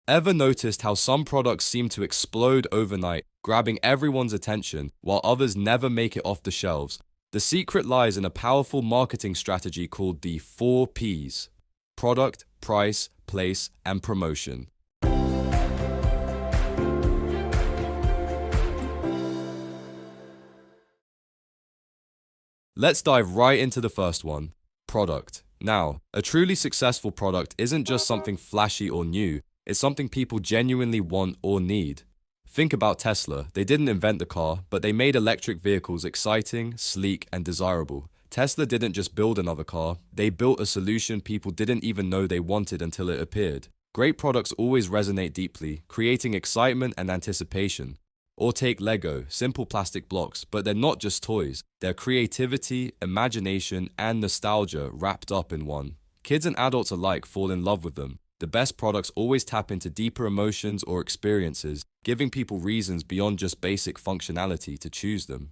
Ever noticed how some products seem to explode overnight, grabbing everyone's attention, while others never make it off the shelves? The secret lies in a powerful marketing strategy called the 4Ps: product, price, place, and promotion. Let's dive right into the first one: product. Now, a truly successful product isn't just something flashy or new, it's something people genuinely want or need. Think about Tesla. They didn't invent the car, but they made electric vehicles exciting, sleek, and desirable. Tesla didn't just build another car, they built a solution people didn't even know they wanted until it appeared. Great products always resonate deeply, creating excitement and anticipation. Or take Lego, simple plastic blocks, but they're not just toys. They're creativity, imagination, and nostalgia wrapped up in one. Kids and adults alike fall in love with them. The best products always tap into deeper emotions or experiences, giving people reasons beyond just basic functionality to choose them.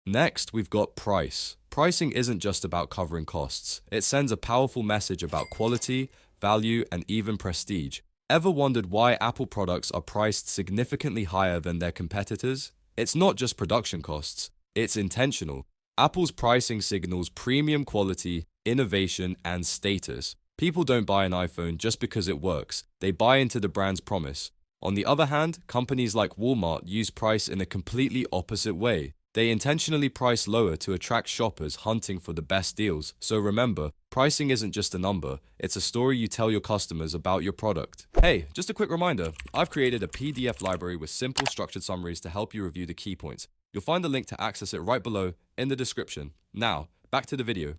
Next, we've got price. Pricing isn't just about covering costs. It sends a powerful message about quality, value, and even prestige. Ever wondered why Apple products are priced significantly higher than their competitors? It's not just production costs, it's intentional. Apple's pricing signals premium quality, innovation, and status. People don't buy an iPhone just because it works, they buy into the brand's promise. On the other hand, companies like Walmart use price in a completely opposite way. They intentionally price lower to attract shoppers hunting for the best deals. So remember, pricing isn't just a number, it's a story you tell your customers about your product. Hey, just a quick reminder, I've created a PDF library with simple structured summaries to help you review the key points. You'll find the link to access it right below in the description. Now, back to the video.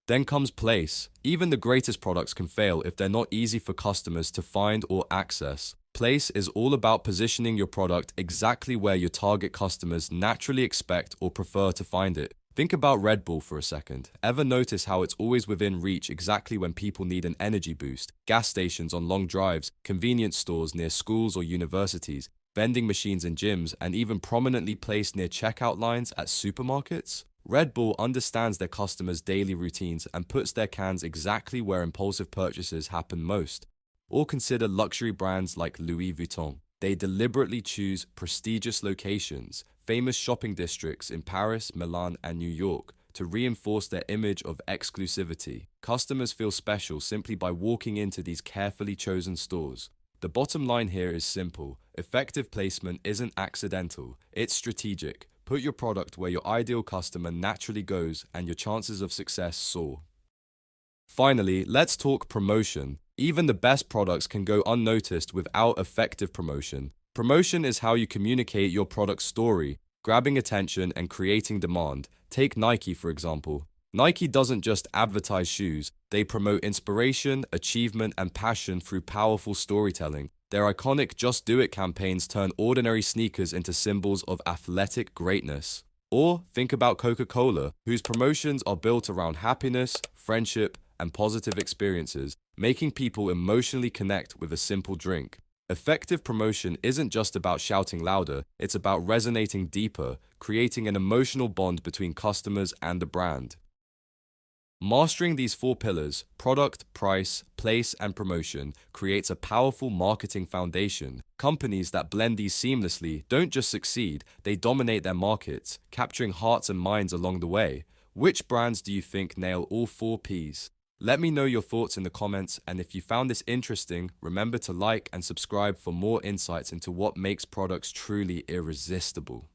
Then comes place. Even the greatest products can fail if they're not easy for customers to find or access. Place is all about positioning your product exactly where your target customers naturally expect or prefer to find it. Think about Red Bull for a second. Ever notice how it's always within reach exactly when people need an energy boost? Gas stations on long drives, convenience stores near schools or universities, vending machines in gyms, and even prominently placed near checkout lines at supermarkets? Red Bull understands their customers' daily routines and puts their cans exactly where impulsive purchases happen most. Or consider luxury brands like Louis Vuitton. They deliberately choose prestigious locations, famous shopping districts in Paris, Milan, and New York to reinforce their image of exclusivity. Customers feel special simply by walking into these carefully chosen stores. The bottom line here is simple. Effective placement isn't accidental, it's strategic. Put your product where your ideal customer naturally goes and your chances of success soar. Finally, let's talk promotion. Even the best products can go unnoticed without effective promotion. Promotion is how you communicate your product's story, grabbing attention and creating demand. Take Nike, for example. Nike doesn't just advertise shoes, they promote inspiration, achievement, and passion through powerful storytelling. Their iconic Just Do It campaigns turn ordinary sneakers into symbols of athletic greatness. Or think about Coca-Cola, whose promotions are built around happiness, friendship, and positive experiences, making people emotionally connect with a simple drink. Effective promotion isn't just about shouting louder, it's about resonating deeper, creating an emotional bond between customers and the brand. Mastering these 4 pillars, product, price, place, and promotion, creates a powerful marketing foundation. Companies that blend these seamlessly don't just succeed, they dominate their markets, capturing hearts and minds along the way. Which brands do you think nail all 4 Ps? Let me know your thoughts in the comments, and if you found this interesting, remember to like and subscribe for more insights into what makes products truly irresistible.